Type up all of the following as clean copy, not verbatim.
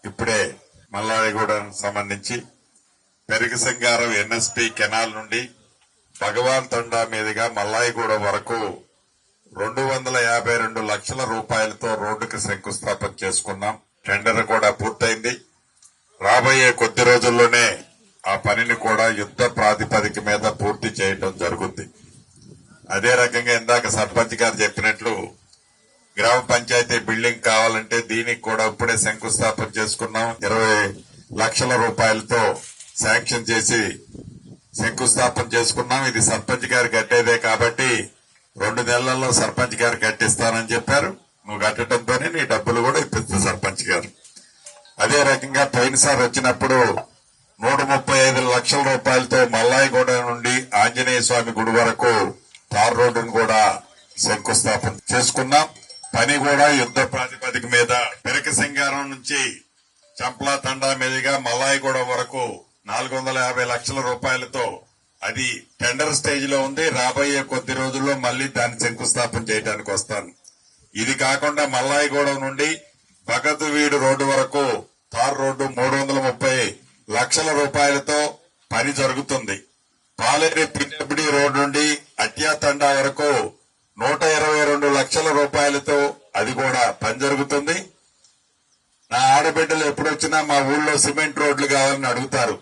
ఇప్పుడే మల్లాయగూడెం సంబంధించి పెరిగిసింగారం NSP canal నుండి భగవాన్ తండా మీదుగా మల్లాయగూడెం వరకు 252 లక్షల రూపాయలతో రోడ్డుకి శంకుస్థాపన చేసుకున్నాం. టెండర్ కూడా పూర్తయింది. రాబోయే కొద్ది రోజుల్లోనే ఆ పనిని కూడా యుద్ధ ప్రాతిపదిక మీద పూర్తి చేయడం జరుగుతుంది. అదే రకంగా ఇందాక సర్పంచ్ గారు చెప్పినట్లు గ్రామ పంచాయతీ బిల్డింగ్ కావాలంటే దీనికి కూడా ఇప్పుడే శంకుస్థాపన చేసుకున్నాం. 20 లక్షల రూపాయలతో శాంక్షన్ చేసి శంకుస్థాపన చేసుకున్నాం. ఇది సర్పంచ్ గారు కట్టేదే కాబట్టి 2 నెలల్లో సర్పంచ్ గారు కట్టిస్తానని చెప్పారు. నువ్వు కట్టడంతోనే నీ డబ్బులు కూడా ఇప్పిస్తా సర్పంచ్ గారు. అదే రకంగా పోయినసారి వచ్చినప్పుడు 135 లక్షల రూపాయలతో మల్లాయగూడెం నుండి ఆంజనేయ స్వామి గుడి వరకు తార్ రోడ్డును కూడా శంకుస్థాపన చేసుకున్నాం. పని కూడా యుద్ధ ప్రాతిపదిక మీద పెరకసింగారం నుంచి చంపలా తండా మీదుగా మల్లాయగూడెం వరకు 450 లక్షల రూపాయలతో అది టెండర్ స్టేజ్ లో ఉంది. రాబోయే కొద్ది రోజుల్లో మళ్లీ దాన్ని శంకుస్థాపన చేయడానికి వస్తాను. ఇది కాకుండా మల్లాయగూడెం నుండి భగత్వీడు రోడ్డు వరకు తార్ రోడ్డు 330 లక్షల రూపాయలతో పని జరుగుతుంది. పాలేరు పిన్నెబిడి రోడ్డు నుండి అట్యా తండా వరకు 122 లక్షల రూపాయలతో అది కూడా పని జరుగుతుంది. నా ఆడబిడ్డలు ఎప్పుడొచ్చినా మా ఊళ్ళో సిమెంట్ రోడ్లు కావాలని అడుగుతారు.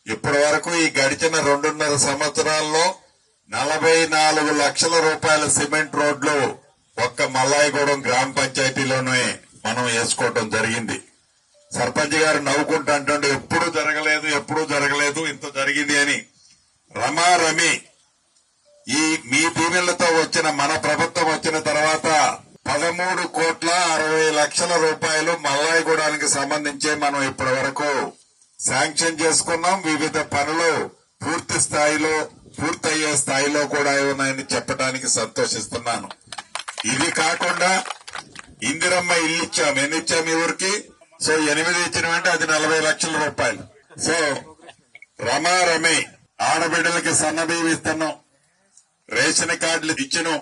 ఇప్పటి వరకు ఈ గడిచిన 2.5 సంవత్సరాల్లో 44 లక్షల రూపాయల సిమెంట్ రోడ్లు ఒక్క మల్లాయగూడెం గ్రామ పంచాయతీలోనే మనం వేసుకోవడం జరిగింది. సర్పంచ్ గారు నవ్వుకుంటూ అంటుండే ఎప్పుడూ జరగలేదు ఇంత జరిగింది అని. రమారమి ఈ మీ దీవెనలతో వచ్చిన మన ప్రభుత్వం వచ్చిన తర్వాత 13,60,00,000 రూపాయలు మల్లాయగూడానికి సంబంధించి మనం ఇప్పటి వరకు శాంక్షన్ చేసుకున్నాం. వివిధ పనులు పూర్తయ్యే స్థాయిలో కూడా ఉన్నాయని చెప్పడానికి సంతోషిస్తున్నాను. ఇది కాకుండా ఇందిరమ్మ ఇల్లు ఇచ్చాం. ఎన్ని ఇచ్చాం ఈ ఊరికి? సో 8 ఇచ్చినవంటే అది 40 లక్షల రూపాయలు. సో రమారమి ఆడబిడ్డలకి సన్నబియ్యం ఇస్తున్నాం, రేషన్ కార్డులు ఇచ్చినాం,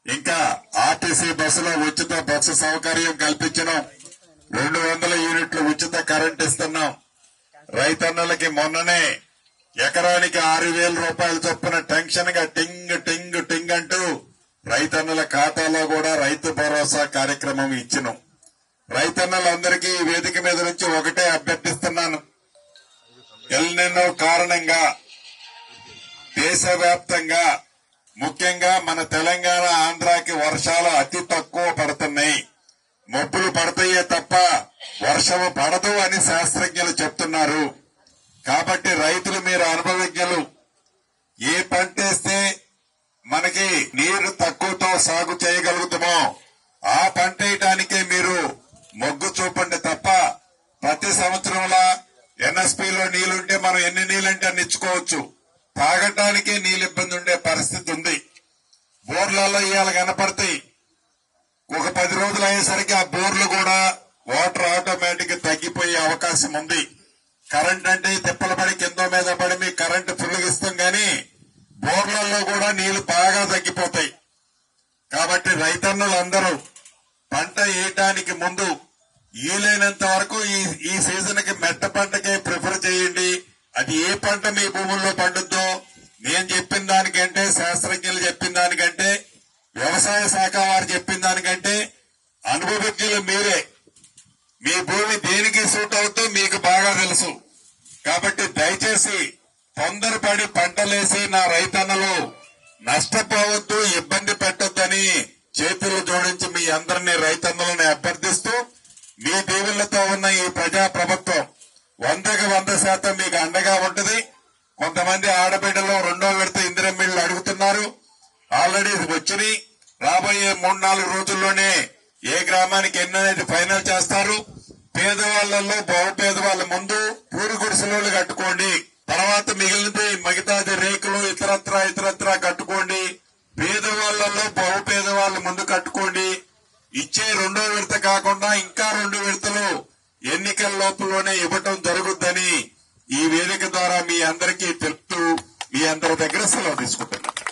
ఇంకా ఆర్టీసీ బస్సులో ఉచిత బస్సు సౌకర్యం కల్పించినాం, 200 యూనిట్లు ఉచిత కరెంట్ ఇస్తున్నాం. రైతన్నలకి మొన్ననే ఎకరానికి 6,000 రూపాయలు చొప్పున టెన్షన్ గా టింగ్ టింగ్ టింగ్ అంటూ రైతన్నల ఖాతాలో కూడా రైతు భరోసా కార్యక్రమం ఇచ్చినాం. రైతన్నలందరికీ ఈ వేదిక మీద నుంచి ఒకటే అభ్యర్థిస్తున్నాను. ఎల్నినో కారణంగా దేశవ్యాప్తంగా ముఖ్యంగా మన తెలంగాణ ఆంధ్రాకి వర్షాలు అతి తక్కువ పడుతున్నాయి. మబ్బులు పడతాయే తప్ప వర్షము పడదు అని శాస్త్రజ్ఞులు చెప్తున్నారు. కాబట్టి రైతులు మీరు అనుభవజ్ఞులు. ఏ పంట వేస్తే మనకి నీరు తక్కువతో సాగు చేయగలుగుతామో ఆ పంట వేయడానికే మీరు మొగ్గు చూపండి తప్ప ప్రతి సంవత్సరంలా ఎన్ఎస్పీలో నీళ్లుంటే మనం ఎన్ని నీళ్లంటే అన్ని ఇచ్చుకోవచ్చు. తాగటానికే నీళ్ళు ఇబ్బంది ఉండే పరిస్థితి ఉంది. బోర్లలో ఇవాళ కనపడతాయి. ఒక 10 రోజులు అయ్యేసరికి ఆ బోర్లు కూడా వాటర్ ఆటోమేటిక్ తగ్గిపోయే అవకాశం ఉంది. కరెంట్ అంటే తిప్పలు పడి కింద మీద పడి మీకు కరెంటు పుల్లగిస్తాం గాని బోర్లలో కూడా నీళ్లు బాగా తగ్గిపోతాయి. కాబట్టి రైతన్నులందరూ పంట వేయటానికి ముందు వీలైనంత వరకు ఈ సీజన్ కి మెట్ట పంటకే ప్రిఫర్ చేయండి. అది ఏ పంట మీ భూముల్లో పండుద్దో నేను చెప్పిన దానికంటే, శాస్త్రజ్ఞులు చెప్పిన దానికంటే, వ్యవసాయ శాఖ వారు చెప్పిన దానికంటే అనుభవజ్ఞులు మీరే. మీ భూమి దేనికి సూట్ అవుతో మీకు బాగా తెలుసు. కాబట్టి దయచేసి తొందరపడి పంటలేసి నా రైతన్నలు నష్టపోవద్దు, ఇబ్బంది పెట్టొద్దని చేతులు జోడించి మీ అందరినీ రైతన్నలని అభ్యర్థిస్తూ మీ దీవులతో ఉన్న ఈ ప్రజా ప్రభుత్వం 100% మీకు అండగా ఉంటుంది. కొంతమంది ఆడబిడ్డలు 2వ విడత ఇందిరమ్మ ఇళ్లు అడుగుతున్నారు. ఆల్రెడీ వచ్చినాయి. రాబోయే 3-4 రోజుల్లోనే ఏ గ్రామానికి ఎన్ననేది ఫైనల్ చేస్తారు. పేదవాళ్లలో బహుపేదవాళ్ళ ముందు పూరి గుడిసెలు కట్టుకోండి. తర్వాత మిగతాది రేకులు ఇతరత్రా కట్టుకోండి. పేదవాళ్లలో బహుపేదవాళ్ళ ముందు కట్టుకోండి. ఇచ్చే 2వ విడత కాకుండా ఇంకా 2 విడతలు ఎన్నికల లోపలనే ఇవ్వటం జరుగుద్దని ఈ వేదిక ద్వారా మీ అందరికీ తెలుపుతూ మీ అందరి దగ్గర సెలవు తీసుకుంటున్నాను.